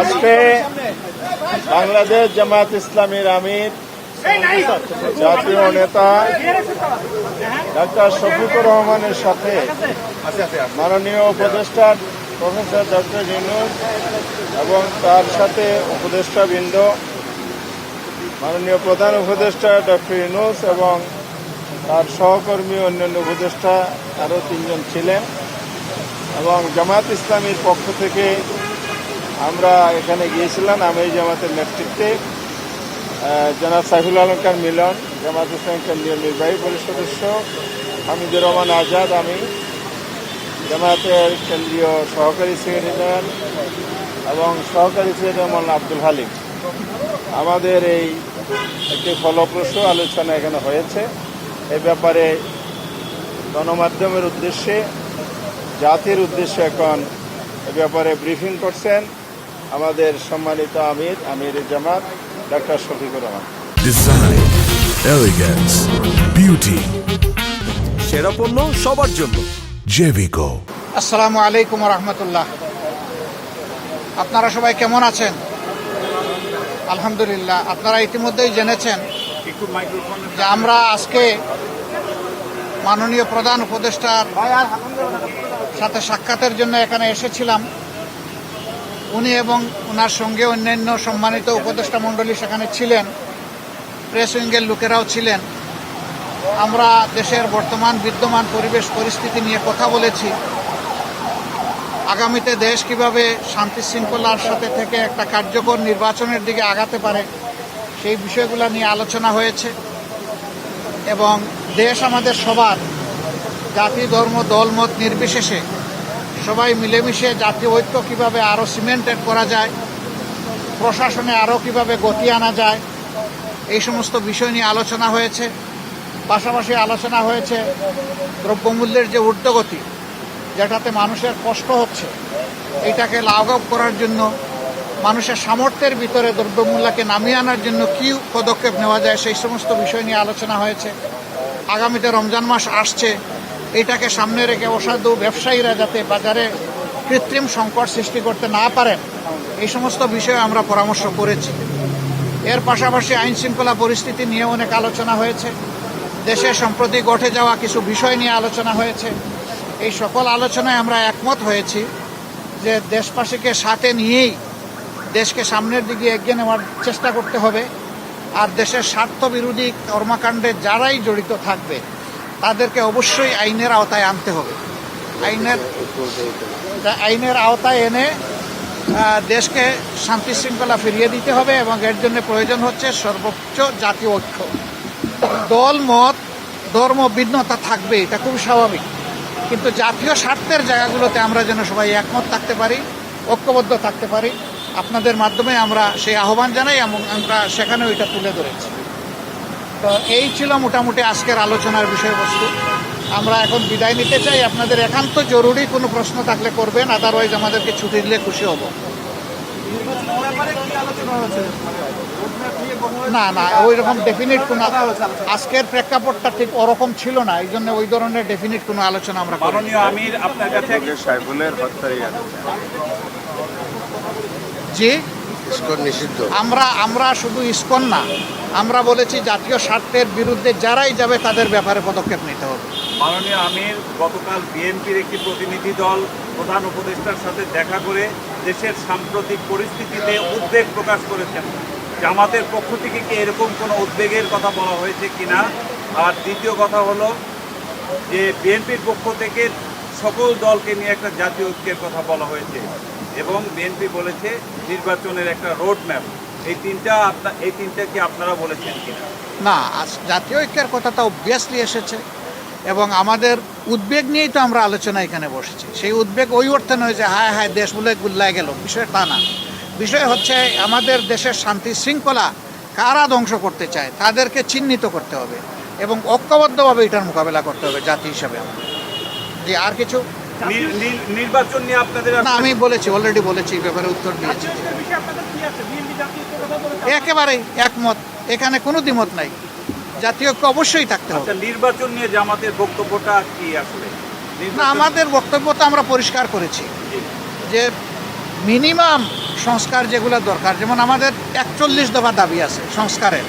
আজকে বাংলাদেশ জামাত ইসলামীর আমির জাতীয় নেতা ডাক্তার শফিকুর রহমানের সাথে মাননীয় উপদেষ্টা প্রফেসর ডক্টর ইউনূস এবং তার সাথে উপদেষ্টাবৃন্দ মাননীয় প্রধান উপদেষ্টা ডক্টর ইউনূস এবং তার সহকর্মী অন্যান্য উপদেষ্টা আরও 3 জন ছিলেন এবং জামাত ইসলামীর পক্ষ থেকে আমরা এখানে গিয়েছিলাম। আমির জামাতের নেতৃত্বে জনাব সাইফুল অলঙ্কার মিলন, জামাত ইসলামী কেন্দ্রীয় নির্বাহী পরিষদ সদস্য হামিদুর রহমান আজাদ, আমি জামাতের কেন্দ্রীয় সহকারী সেক্রেটারি এবং সহকারী সেক্রেটারি মৌলানা আব্দুল হালিম। আমাদের এই একটি ফলপ্রসূ আলোচনা এখানে হয়েছে। এ ব্যাপারে গণমাধ্যমের উদ্দেশ্যে, জাতির উদ্দেশ্যে এখন এ ব্যাপারে ব্রিফিং করছেন আমাদের সম্মানিত আমির Jamaat doctor Shafiqur Rahman. Design, elegance, beauty, সেরা পণ্য সবার জন্য জেভিকো। আসসালামু আলাইকুম রহমতুল্লাহ। আপনারা সবাই কেমন আছেন? আলহামদুলিল্লাহ। আপনারা ইতিমধ্যেই জেনেছেন যে আমরা আজকে মাননীয় প্রধান উপদেষ্টার সাথে সাক্ষাতের জন্য এখানে এসেছিলাম। উনি এবং ওনার সঙ্গে অন্যান্য সম্মানিত উপদেষ্টা মণ্ডলী সেখানে ছিলেন, প্রেস উইংয়ের লোকেরাও ছিলেন। আমরা দেশের বর্তমান বিদ্যমান পরিবেশ পরিস্থিতি নিয়ে কথা বলেছি। আগামীতে দেশ কিভাবে শান্তি শৃঙ্খলার সাথে থেকে একটা কার্যকর নির্বাচনের দিকে আগাতে পারে সেই বিষয়গুলো নিয়ে আলোচনা হয়েছে এবং দেশ আমাদের সবার, জাতি ধর্ম দলমত নির্বিশেষে সবাই মিলেমিশে জাতীয় ঐক্য কীভাবে আরও সিমেন্টেড করা যায়, প্রশাসনে আরও কীভাবে গতি আনা যায়, এই সমস্ত বিষয় নিয়ে আলোচনা হয়েছে। পাশাপাশি আলোচনা হয়েছে দ্রব্যমূল্যের যে ঊর্ধ্বগতি, যেটাতে মানুষের কষ্ট হচ্ছে, এইটাকে লাঘব করার জন্য মানুষের সামর্থ্যের ভিতরে দ্রব্যমূল্যকে নামিয়ে আনার জন্য কী পদক্ষেপ নেওয়া যায় সেই সমস্ত বিষয় নিয়ে আলোচনা হয়েছে। আগামীতে রমজান মাস আসছে, এটাকে সামনে রেখে অসাধু ব্যবসায়ীরা যাতে বাজারে কৃত্রিম সংকট সৃষ্টি করতে না পারেন এই সমস্ত বিষয়ে আমরা পরামর্শ করেছি। এর পাশাপাশি আইন শৃঙ্খলা পরিস্থিতি নিয়ে অনেক আলোচনা হয়েছে। দেশে সম্প্রতি ঘটে যাওয়া কিছু বিষয় নিয়ে আলোচনা হয়েছে। এই সকল আলোচনায় আমরা একমত হয়েছি যে দেশবাসীকে সাথে নিয়েই দেশকে সামনের দিকে এগিয়ে নেওয়ার চেষ্টা করতে হবে। আর দেশের স্বার্থবিরোধী কর্মকাণ্ডে যারাই জড়িত থাকবে তাদেরকে অবশ্যই আইনের আওতায় আনতে হবে। আইনের আওতায় এনে দেশকে শান্তি শৃঙ্খলা ফিরিয়ে দিতে হবে এবং এর জন্য প্রয়োজন হচ্ছে সর্বোচ্চ জাতীয় ঐক্য। দল মত ধর্ম ভিন্নতা থাকবে, এটা খুব স্বাভাবিক, কিন্তু জাতীয় স্বার্থের জায়গাগুলোতে আমরা যেন সবাই একমত থাকতে পারি, ঐক্যবদ্ধ থাকতে পারি। আপনাদের মাধ্যমে আমরা সেই আহ্বান জানাই এবং আমরা সেখানেও এটা তুলে ধরেছি। তো এই ছিল মোটামুটি আজকের আলোচনার বিষয়বস্তু। আমরা এখন বিদায় নিতে চাই। আপনাদের একান্ত জরুরি কোনো প্রশ্ন থাকলে করবেন, আদারওয়াইজ আমাদেরকে ছুটি দিলে খুশি হব। না না, ওই রকম ডেফিনিট কোনো, আজকের প্রেক্ষাপটটা ঠিক ওরকম ছিল না, এই জন্য ওই ধরনের ডেফিনিট কোনো আলোচনা আমরা করিনি। আমির আপনার কাছে সাইফুলের হত্যার জি, ইসকন নিষিদ্ধ। আমরা শুধু ইসকন না, আমরা বলেছি জাতীয় স্বার্থের বিরুদ্ধে যারাই যাবে তাদের ব্যাপারে পদক্ষেপ নিতে হবে। মাননীয় আমির গতকাল বিএনপির একটি প্রতিনিধি দল প্রধান উপদেষ্টার সাথে দেখা করে দেশের সাম্প্রতিক পরিস্থিতিতে উদ্বেগ প্রকাশ করেছেন। জামাতের পক্ষ থেকে কি এরকম কোনো উদ্বেগের কথা বলা হয়েছে কিনা? আর দ্বিতীয় কথা হলো যে বিএনপির পক্ষ থেকে সকল দলকে নিয়ে একটা জাতীয় ঐক্যের কথা বলা হয়েছে এবং বিএনপি বলেছে নির্বাচনের একটা রোড ম্যাপ। এই তিনটা কি আপনারা বলেছেন কিনা? না, জাতীয় ঐক্যের কথাটা অবভিয়াসলি এসেছে এবং আমাদের উদ্বেগ নিয়েই তো আমরা আলোচনা এখানে বসেছি। সেই উদ্বেগ ওই অর্থে নয় যে হায় হায় দেশ বলে গুল্লায় গেল, বিষয় তা না। বিষয় হচ্ছে আমাদের দেশের শান্তি শৃঙ্খলা কারা ধ্বংস করতে চায় তাদেরকে চিহ্নিত করতে হবে এবং ঐক্যবদ্ধভাবে এটার মোকাবেলা করতে হবে জাতি হিসাবে। যে আর কিছু নির্বাচন নিয়ে আপনাদের না, আমি বলেছি, অলরেডি বলেছি, এই ব্যাপারে উত্তর দিয়েছি। একেবারেই একমত, এখানে কোনো দ্বিমত নাই। জাতীয় ঐক্য অবশ্যই থাকতে হবে। নির্বাচন নিয়ে জামাতের বক্তব্যটা কি আসলে? না, আমাদের বক্তব্য তো আমরা পরিষ্কার করেছি যে মিনিমাম সংস্কার যেগুলো দরকার, যেমন আমাদের 41 দফা দাবি আছে সংস্কারের,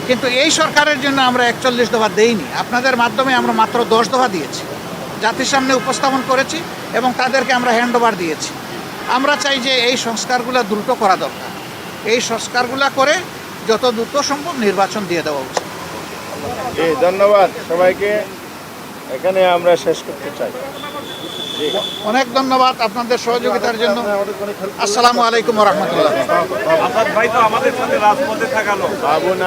কিন্তু এই সরকারের জন্য আমরা 41 দফা দেইনি। আপনাদের মাধ্যমে আমরা মাত্র 10 দফা দিয়েছি, জাতির সামনে উপস্থাপন করেছি এবং তাদেরকে আমরা হ্যান্ড ওভার দিয়েছি। আমরা চাই যে এই সংস্কারগুলো দ্রুত করা দরকার, এই সংস্কারগুলো করে যত দ্রুত সম্ভব নির্বাচন দিয়ে দেওয়া উচিত। জি, ধন্যবাদ সবাইকে। এখানে আমরা শেষ করতে চাই। অনেক ধন্যবাদ আপনাদের সহযোগিতার জন্য। আসসালামু আলাইকুম ওয়া রাহমাতুল্লাহ। আসাদ ভাই তো আমাদের সাথে রাজপথে থাকালো। বাবু না